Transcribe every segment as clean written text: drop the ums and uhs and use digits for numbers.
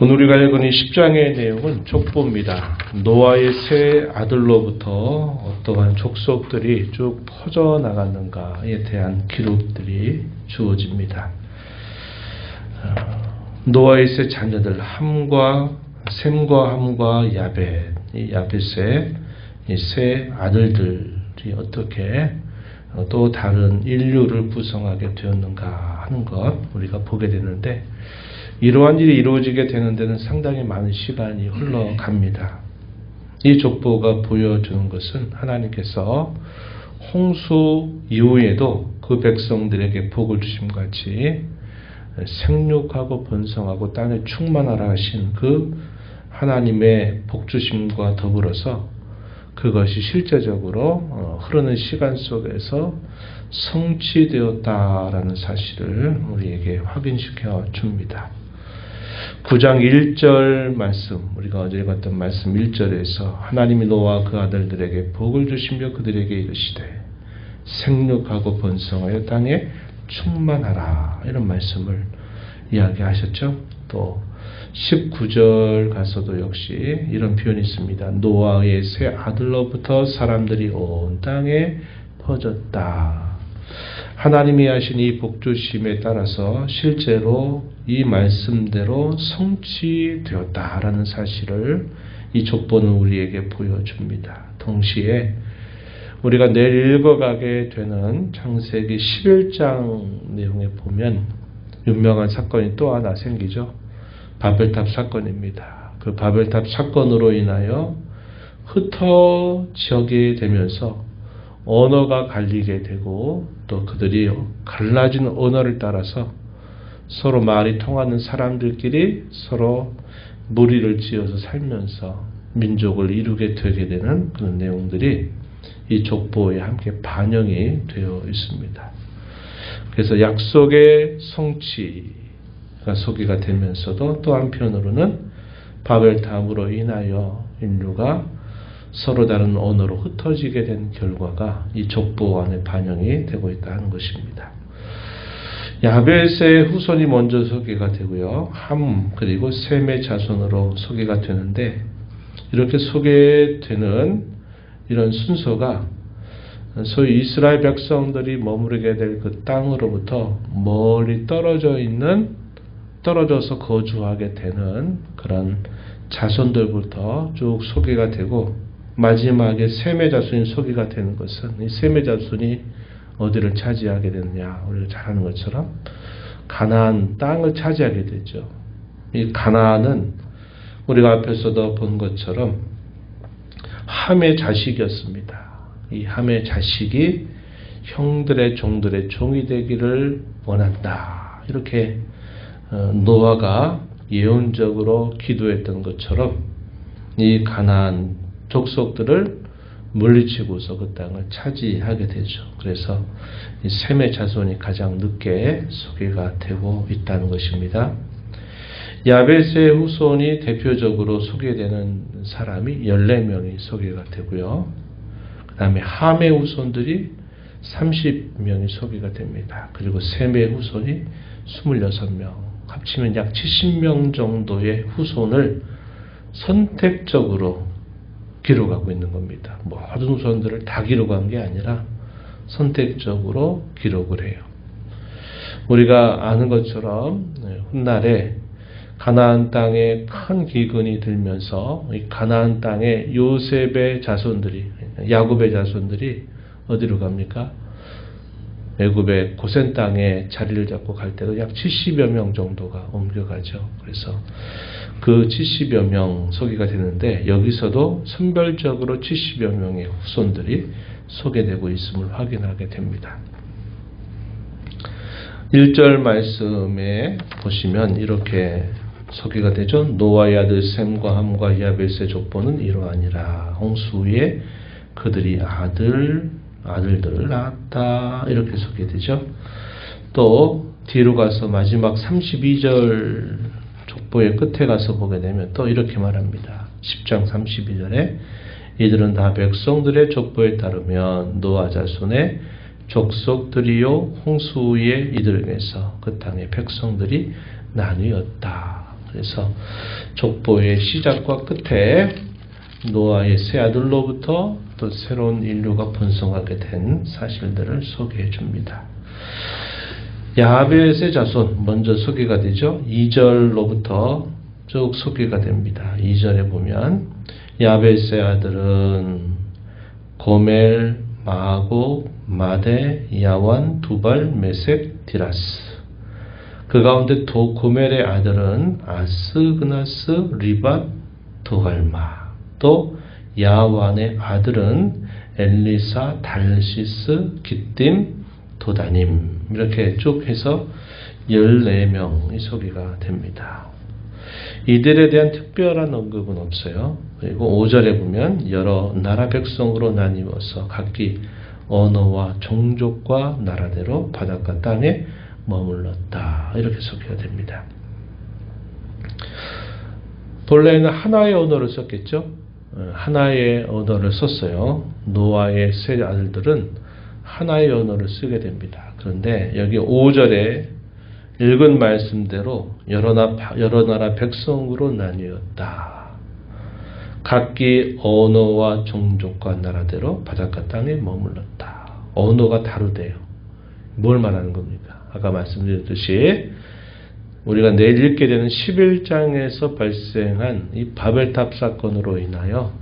오늘 우리가 읽은 이 10장의 내용은 족보입니다. 노아의 세 아들로부터 어떠한 족속들이 쭉 퍼져나갔는가에 대한 기록들이 주어집니다. 노아의 세 자녀들 셈과 함과 야벳, 이 야벳의 이 세 아들들이 어떻게 또 다른 인류를 구성하게 되었는가 하는 것 우리가 보게 되는데, 이러한 일이 이루어지게 되는 데는 상당히 많은 시간이 흘러갑니다. 이 족보가 보여주는 것은 하나님께서 홍수 이후에도 그 백성들에게 복을 주심같이 생육하고 번성하고 땅에 충만하라 하신 그 하나님의 복주심과 더불어서 그것이 실제적으로 흐르는 시간 속에서 성취되었다라는 사실을 우리에게 확인시켜 줍니다. 9장 1절 말씀, 우리가 어제 읽었던 말씀 1절에서 하나님이 노아와 그 아들들에게 복을 주시며 그들에게 이르시되 생육하고 번성하여 땅에 충만하라, 이런 말씀을 이야기하셨죠. 또 19절 가서도 역시 이런 표현이 있습니다. 노아의 세 아들로부터 사람들이 온 땅에 퍼졌다. 하나님이 하신 이 복주심에 따라서 실제로 이 말씀대로 성취되었다라는 사실을 이 족보는 우리에게 보여줍니다. 동시에 우리가 내일 읽어가게 되는 창세기 11장 내용에 보면 유명한 사건이 또 하나 생기죠. 바벨탑 사건입니다. 그 바벨탑 사건으로 인하여 흩어지게 되면서 언어가 갈리게 되고, 또 그들이 갈라진 언어를 따라서 서로 말이 통하는 사람들끼리 서로 무리를 지어서 살면서 민족을 이루게 되게 되는 그런 내용들이 이 족보에 함께 반영이 되어 있습니다. 그래서 약속의 성취가 소개가 되면서도 또 한편으로는 바벨탑으로 인하여 인류가 서로 다른 언어로 흩어지게 된 결과가 이 족보 안에 반영이 되고 있다는 것입니다. 야벳의 후손이 먼저 소개가 되고요. 함 그리고 셈의 자손으로 소개가 되는데, 이렇게 소개되는 이런 순서가 소위 이스라엘 백성들이 머무르게 될 그 땅으로부터 멀리 떨어져서 거주하게 되는 그런 자손들부터 쭉 소개가 되고, 마지막에 셈의 자손이 소개가 되는 것은 이 셈의 자손이 어디를 차지하게 되느냐, 우리가 잘 아는 것처럼 가나안 땅을 차지하게 되죠. 이 가나안은 우리가 앞에서도 본 것처럼 함의 자식이었습니다. 이 함의 자식이 형들의 종들의 종이 되기를 원한다, 이렇게 노아가 예언적으로 기도했던 것처럼 이 가나안 족속들을 물리치고서 그 땅을 차지하게 되죠. 그래서 이 셈의 자손이 가장 늦게 소개가 되고 있다는 것입니다. 야벳의 후손이 대표적으로 소개되는 사람이 14명이 소개가 되고요. 그 다음에 함의 후손들이 30명이 소개가 됩니다. 그리고 셈의 후손이 26명, 합치면 약 70명 정도의 후손을 선택적으로 기록하고 있는 겁니다. 모든 후손들을 다 기록한 게 아니라 선택적으로 기록을 해요. 우리가 아는 것처럼 훗날에 가나안 땅에 큰 기근이 들면서 이 가나안 땅에 요셉의 자손들이, 야곱의 자손들이 어디로 갑니까? 애굽의 고센 땅에 자리를 잡고 갈 때도 약 70여 명 정도가 옮겨가죠. 그래서 그 70여 명 소개가 되는데, 여기서도 선별적으로 70여 명의 후손들이 소개되고 있음을 확인하게 됩니다. 1절 말씀에 보시면 이렇게 소개가 되죠. 노아의 아들 셈과 함과 야벳의 족보는 이러하니라. 홍수 후에 그들이 아들들을 낳았다, 이렇게 소개되죠. 또 뒤로 가서 마지막 32절 족보의 끝에 가서 보게 되면 또 이렇게 말합니다. 10장 32절에 이들은 다 백성들의 족보에 따르면 노아 자손의 족속들이요 홍수 후에 이들에게서 그 땅의 백성들이 나뉘었다. 그래서 족보의 시작과 끝에 노아의 세 아들로부터 또 새로운 인류가 번성하게 된 사실들을 소개해 줍니다. 야벳의 자손 먼저 소개가 되죠. 2절로부터 쭉 소개가 됩니다. 2절에 보면 야벳의 아들은 고멜, 마고, 마데, 야완, 두발, 메색, 디라스. 그 가운데 고멜의 아들은 아스그나스, 리밧, 도갈마. 또 야완의 아들은 엘리사, 달시스, 기띔, 도다님. 이렇게 쭉 해서 14명이 소개가 됩니다. 이들에 대한 특별한 언급은 없어요. 그리고 5절에 보면 여러 나라 백성으로 나뉘어서 각기 언어와 종족과 나라대로 바닷가 땅에 머물렀다. 이렇게 소개가 됩니다. 본래는 하나의 언어를 썼겠죠. 하나의 언어를 썼어요. 노아의 세 아들들은 하나의 언어를 쓰게 됩니다. 그런데 여기 5절에 읽은 말씀대로 여러 나라 백성으로 나뉘었다. 각기 언어와 종족과 나라대로 바닷가 땅에 머물렀다. 언어가 다르대요. 뭘 말하는 겁니까? 아까 말씀드렸듯이 우리가 내일 읽게 되는 11장에서 발생한 이 바벨탑 사건으로 인하여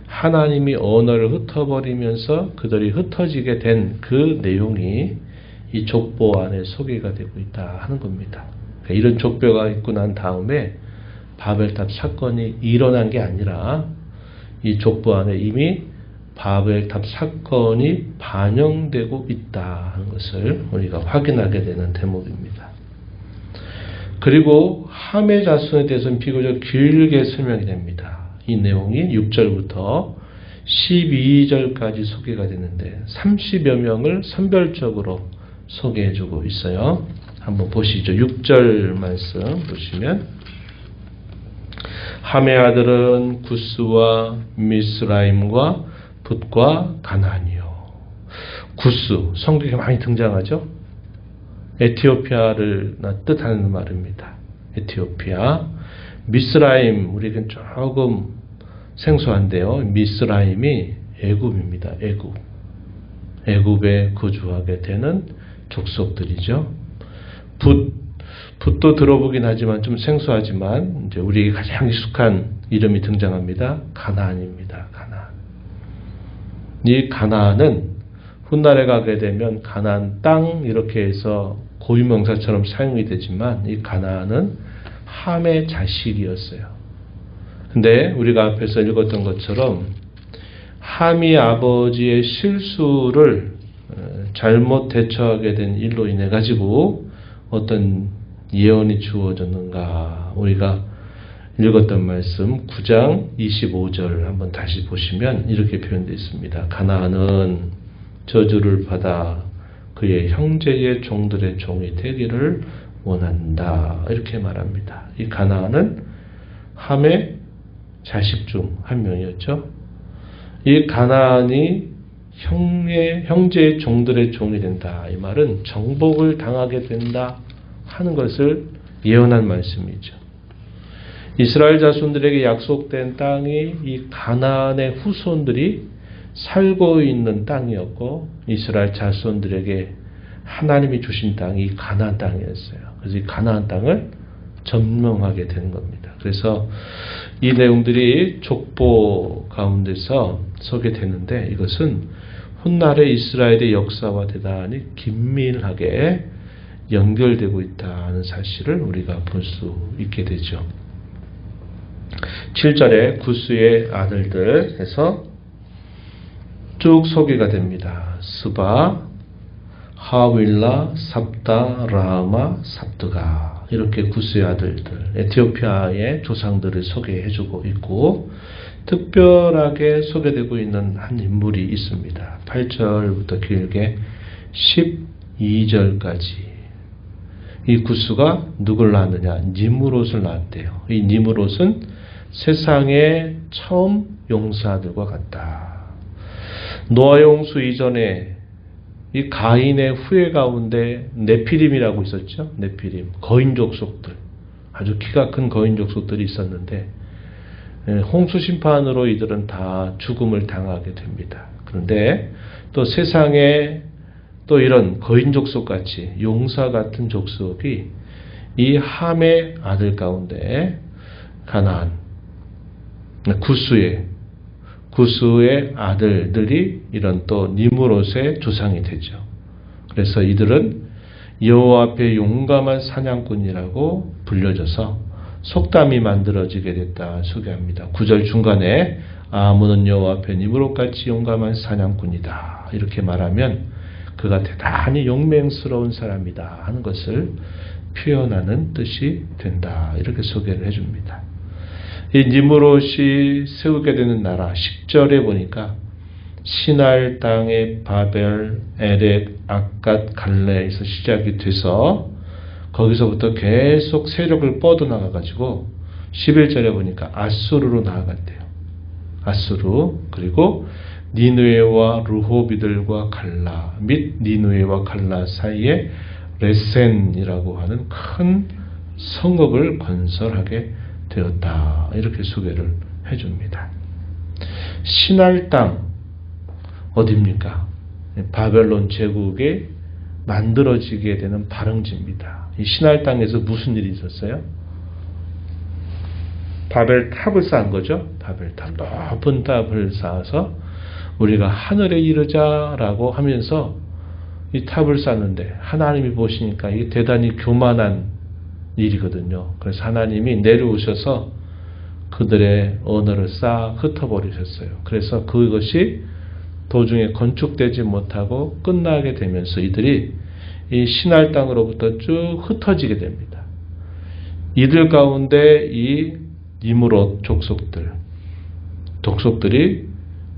하나님이 언어를 흩어버리면서 그들이 흩어지게 된 그 내용이 이 족보 안에 소개가 되고 있다 하는 겁니다. 그러니까 이런 족보가 있고 난 다음에 바벨탑 사건이 일어난 게 아니라 이 족보 안에 이미 바벨탑 사건이 반영되고 있다 하는 것을 우리가 확인하게 되는 대목입니다. 그리고 함의 자손에 대해서는 비교적 길게 설명이 됩니다. 이 내용이 6절부터 12절까지 소개가 되는데 30여 명을 선별적으로 소개해주고 있어요. 한번 보시죠. 6절 말씀 보시면 함의 아들은 구스와 미스라임과 붓과 가나안이요. 구스, 성경에 많이 등장하죠. 에티오피아를 뜻하는 말입니다. 에티오피아. 미스라임, 우리는 조금 생소한데요. 미스라임이 애굽입니다. 애굽. 애굽에 거주하게 되는 족속들이죠. 붓도 들어보긴 하지만 좀 생소하지만 이제 우리에게 가장 익숙한 이름이 등장합니다. 가나안입니다. 가나안. 이 가나안은 훗날에 가게 되면 가나안 땅 이렇게 해서 고유명사처럼 사용이 되지만 이 가나안은 함의 자식이었어요. 근데 우리가 앞에서 읽었던 것처럼 함이 아버지의 실수를 잘못 대처하게 된 일로 인해 가지고 어떤 예언이 주어졌는가. 우리가 읽었던 말씀 9장 25절 한번 다시 보시면 이렇게 표현되어 있습니다. 가나안은 저주를 받아 그의 형제의 종들의 종이 되기를 원한다. 이렇게 말합니다. 이 가나안은 함의 자식 중 한 명이었죠. 이 가나안이 형제의 종들의 종이 된다. 이 말은 정복을 당하게 된다 하는 것을 예언한 말씀이죠. 이스라엘 자손들에게 약속된 땅이 이 가나안의 후손들이 살고 있는 땅이었고 이스라엘 자손들에게 하나님이 주신 땅이 가나안 땅이었어요. 그래서 이 가나안 땅을 점령하게 되는 겁니다. 그래서 이 내용들이 족보 가운데서 소개되는데 이것은 훗날의 이스라엘의 역사와 대단히 긴밀하게 연결되고 있다는 사실을 우리가 볼 수 있게 되죠. 7절에 구스의 아들들 해서 쭉 소개가 됩니다. 스바, 하윌라, 삽다, 라마, 삽드가 이렇게 구스의 아들들, 에티오피아의 조상들을 소개해주고 있고 특별하게 소개되고 있는 한 인물이 있습니다. 8절부터 길게 12절까지 이 구스가 누굴 낳았느냐? 니므롯을 낳았대요. 이 니므롯은 세상의 처음 용사들과 같다. 노아 홍수 이전에 이 가인의 후예 가운데 네피림이라고 있었죠. 네피림, 거인 족속들. 아주 키가 큰 거인 족속들이 있었는데 홍수 심판으로 이들은 다 죽음을 당하게 됩니다. 그런데 또 세상에 또 이런 거인 족속 같이 용사 같은 족속이 이 함의 아들 가운데 가나안 구스의 아들들이 이런 또 니므롯의 조상이 되죠. 그래서 이들은 여호와 앞에 용감한 사냥꾼이라고 불려져서 속담이 만들어지게 됐다 소개합니다. 9절 중간에 아문은 여호와 앞에 니므롯같이 용감한 사냥꾼이다 이렇게 말하면 그가 대단히 용맹스러운 사람이다 하는 것을 표현하는 뜻이 된다 이렇게 소개를 해줍니다. 이 니므롯이 세우게 되는 나라 10절에 보니까 시날 땅의 바벨, 에렉, 악갓, 갈레에서 시작이 돼서 거기서부터 계속 세력을 뻗어나가가지고 11절에 보니까 아수르로 나아갔대요. 아수르 그리고 니느웨와 르호비들과 갈라 및 니느웨와 갈라 사이에 레센이라고 하는 큰 성읍을 건설하게 되었다. 이렇게 소개를 해줍니다. 시날 땅 어디입니까? 바벨론 제국에 만들어지게 되는 발흥지입니다. 이 시날 땅에서 무슨 일이 있었어요? 바벨탑을 쌓은 거죠. 바벨탑 높은 탑을 쌓아서 우리가 하늘에 이르자라고 하면서 이 탑을 쌓는데 하나님이 보시니까 이게 대단히 교만한 일이거든요. 그래서 하나님이 내려오셔서 그들의 언어를 싹 흩어버리셨어요. 그래서 그것이 도중에 건축되지 못하고 끝나게 되면서 이들이 이 시날 땅으로부터 쭉 흩어지게 됩니다. 이들 가운데 이 니므롯 족속들이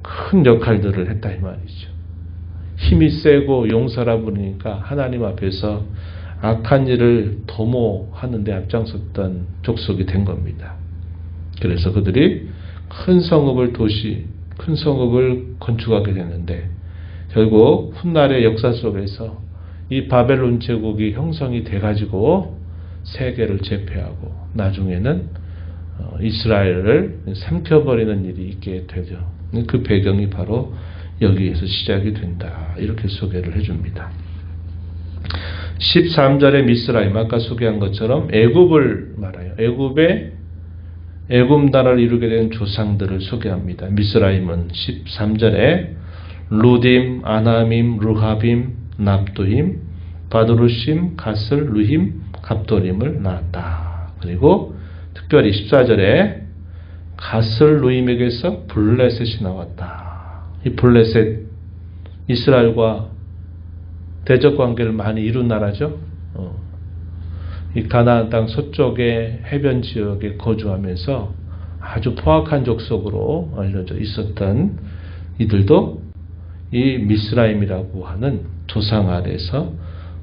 큰 역할들을 했다 이 말이죠. 힘이 세고 용사라 부르니까 하나님 앞에서 악한 일을 도모하는 데 앞장섰던 족속이 된 겁니다. 그래서 그들이 큰 성읍을 건축하게 되는데 결국 훗날의 역사 속에서 이 바벨론 제국이 형성이 돼가지고 세계를 제패하고 나중에는 이스라엘을 삼켜버리는 일이 있게 되죠. 그 배경이 바로 여기에서 시작이 된다. 이렇게 소개를 해줍니다. 13절에 미스라임 아까 소개한 것처럼 애굽을 말해요. 애굽 나라를 이루게 된 조상들을 소개합니다. 미스라임은 13절에 루딤, 아나밈, 르하빔, 납두임, 바드루심, 가슬, 루힘, 갑도림을 낳았다. 그리고 특별히 14절에 가슬 루임에게서 블레셋이 나왔다. 이 블레셋 이스라엘과 대적 관계를 많이 이룬 나라죠. 이 가나안 땅 서쪽의 해변 지역에 거주하면서 아주 포악한 족속으로 알려져 있었던 이들도 이 미스라임이라고 하는 조상 아래에서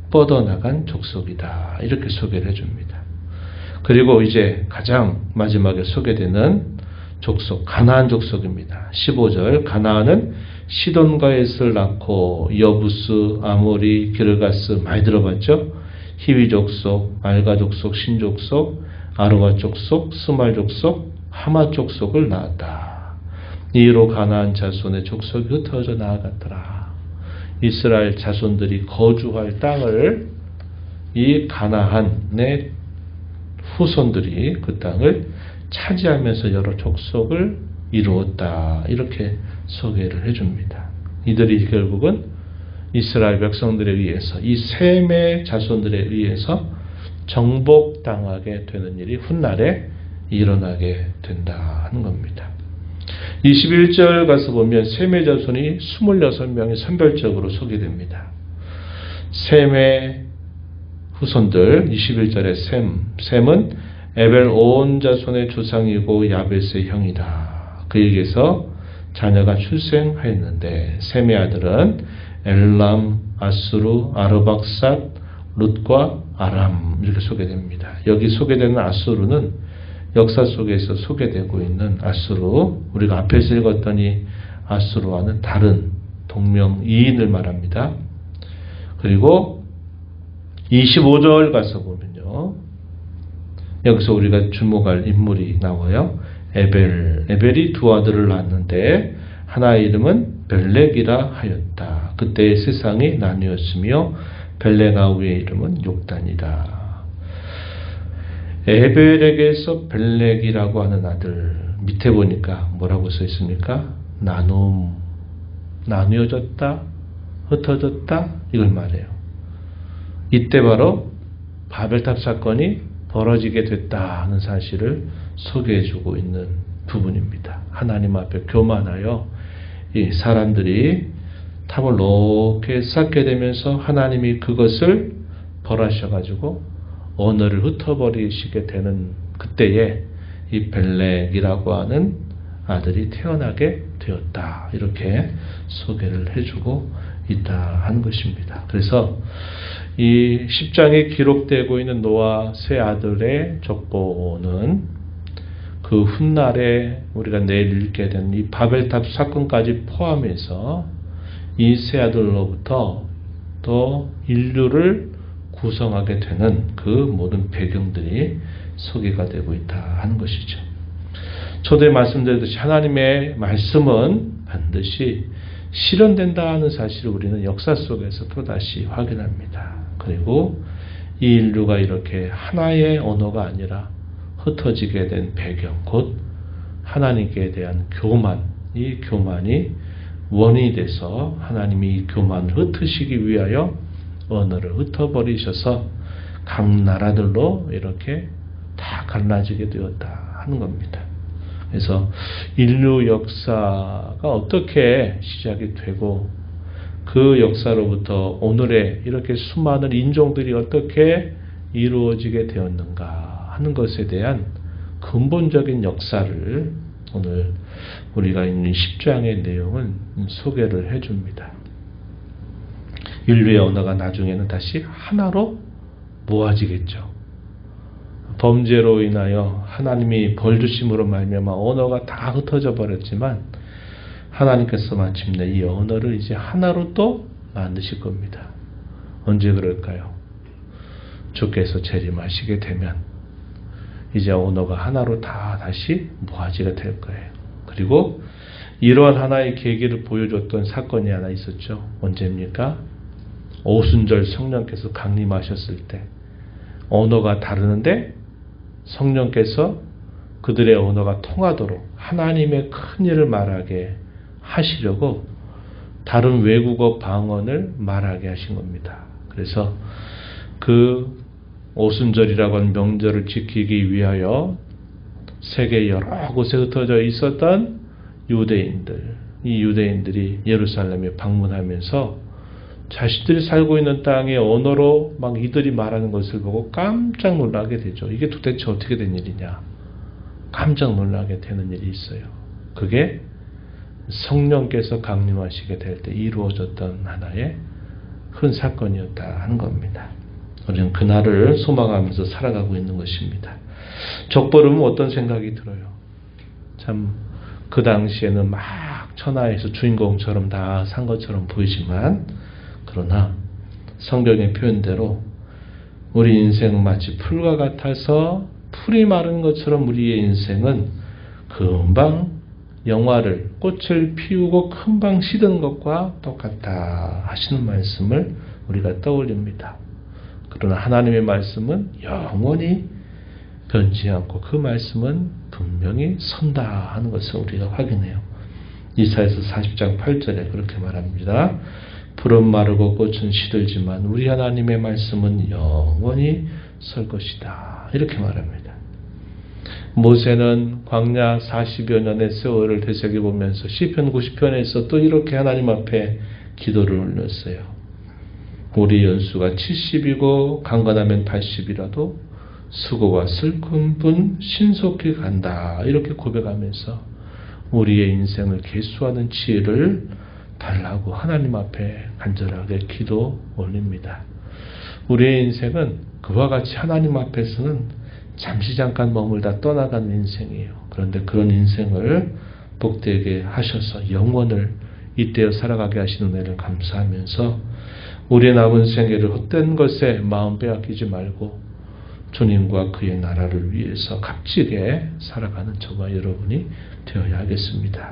뻗어나간 족속이다. 이렇게 소개를 해줍니다. 그리고 이제 가장 마지막에 소개되는 족속, 가나안 족속입니다. 15절, 가나안은 시돈과 엣을 낳고 여부스, 아모리, 기르가스 많이 들어봤죠? 히위 족속, 알가 족속, 신 족속, 아르와 족속, 스말 족속, 하마 족속을 낳았다. 이로 가나안 자손의 족속이 흩어져 나아갔더라. 이스라엘 자손들이 거주할 땅을 이 가나안의 후손들이 그 땅을 차지하면서 여러 족속을 이루었다. 이렇게 소개를 해줍니다. 이들이 결국은 이스라엘 백성들에 의해서 이 셈의 자손들에 의해서 정복당하게 되는 일이 훗날에 일어나게 된다 하는 겁니다. 21절 가서 보면 셈의 자손이 26명이 선별적으로 소개됩니다. 셈의 후손들 21절에 셈은 에벨 온 자손의 조상이고 야벳의 형이다. 그에게서 자녀가 출생하였는데 셈의 아들은 엘람, 아수르, 아르박삿, 룻과 아람 이렇게 소개됩니다. 여기 소개되는 아수르는 역사 속에서 소개되고 있는 아수르, 우리가 앞에서 읽었던 이 아수르와는 다른 동명이인을 말합니다. 그리고 25절 가서 보면요. 여기서 우리가 주목할 인물이 나와요. 에벨이 두 아들을 낳았는데 하나의 이름은 벨렉이라 하였다. 그때 세상이 나뉘었으며 벨렉 아우의 이름은 욕단이라. 에벨에게서 벨렉이라고 하는 아들, 밑에 보니까 뭐라고 써 있습니까? 나누어졌다, 흩어졌다, 이걸 말해요. 이때 바로 바벨탑 사건이 벌어지게 됐다 하는 사실을 소개해주고 있는 부분입니다. 하나님 앞에 교만하여 이 사람들이 탑을 높게 쌓게 되면서 하나님이 그것을 벌하셔가지고 언어를 흩어버리시게 되는 그때에 이 벨렉이라고 하는 아들이 태어나게 되었다. 이렇게 소개를 해주고 있다 하는 것입니다. 그래서 이 10장에 기록되고 있는 노아 세 아들의 족보는 그 훗날에 우리가 내일 읽게 되는 이 바벨탑 사건까지 포함해서 이 세 아들로부터 또 인류를 구성하게 되는 그 모든 배경들이 소개가 되고 있다 하는 것이죠. 초대에 말씀드렸듯이 하나님의 말씀은 반드시 실현된다 하는 사실을 우리는 역사 속에서 또다시 확인합니다. 그리고 이 인류가 이렇게 하나의 언어가 아니라 흩어지게 된 배경, 곧 하나님께 대한 교만, 이 교만이 원인이 돼서 하나님이 이 교만을 흩으시기 위하여 언어를 흩어버리셔서 각 나라들로 이렇게 다 갈라지게 되었다 하는 겁니다. 그래서 인류 역사가 어떻게 시작이 되고 그 역사로부터 오늘의 이렇게 수많은 인종들이 어떻게 이루어지게 되었는가 하는 것에 대한 근본적인 역사를 오늘 우리가 있는 10장의 내용은 소개를 해줍니다. 인류의 언어가 나중에는 다시 하나로 모아지겠죠. 범죄로 인하여 하나님이 벌 주심으로 말미암아 언어가 다 흩어져 버렸지만 하나님께서 마침내 이 언어를 이제 하나로 또 만드실 겁니다. 언제 그럴까요? 주께서 재림하시게 되면 이제 언어가 하나로 다 다시 모아지게 될 거예요. 그리고 이러한 하나의 계기를 보여줬던 사건이 하나 있었죠. 언제입니까? 오순절 성령께서 강림하셨을 때 언어가 다르는데 성령께서 그들의 언어가 통하도록 하나님의 큰 일을 말하게 하시려고 다른 외국어 방언을 말하게 하신 겁니다. 그래서 그 오순절이라고 하는 명절을 지키기 위하여 세계 여러 곳에 흩어져 있었던 유대인들, 이 유대인들이 예루살렘에 방문하면서 자신들이 살고 있는 땅의 언어로 막 이들이 말하는 것을 보고 깜짝 놀라게 되죠. 이게 도대체 어떻게 된 일이냐. 깜짝 놀라게 되는 일이 있어요. 그게 성령께서 강림하시게 될 때 이루어졌던 하나의 큰 사건이었다 하는 겁니다. 우리는 그날을 소망하면서 살아가고 있는 것입니다. 적버름은 어떤 생각이 들어요? 참 그 당시에는 막 천하에서 주인공처럼 다 산 것처럼 보이지만 그러나 성경의 표현대로 우리 인생은 마치 풀과 같아서 풀이 마른 것처럼 우리의 인생은 금방 영화를 꽃을 피우고 금방 시든 것과 똑같다 하시는 말씀을 우리가 떠올립니다. 그러나 하나님의 말씀은 영원히 변치 않고 그 말씀은 분명히 선다 하는 것을 우리가 확인해요. 이사야서 40장 8절에 그렇게 말합니다. 풀은 마르고 꽃은 시들지만 우리 하나님의 말씀은 영원히 설 것이다. 이렇게 말합니다. 모세는 광야 40여 년의 세월을 되새겨보면서 시편 90편에서 또 이렇게 하나님 앞에 기도를 올렸어요. 우리 연수가 70이고 강건하면 80이라도 수고가 슬픔뿐 신속히 간다. 이렇게 고백하면서 우리의 인생을 계수하는 지혜를 달라고 하나님 앞에 간절하게 기도 올립니다. 우리의 인생은 그와 같이 하나님 앞에서는 잠시 잠깐 머물다 떠나가는 인생이에요. 그런데 그런 인생을 복되게 하셔서 영원을 잇대어 살아가게 하시는 은혜를 감사하면서 우리의 남은 생애를 헛된 것에 마음 빼앗기지 말고 주님과 그의 나라를 위해서 값지게 살아가는 저와 여러분이 되어야 하겠습니다.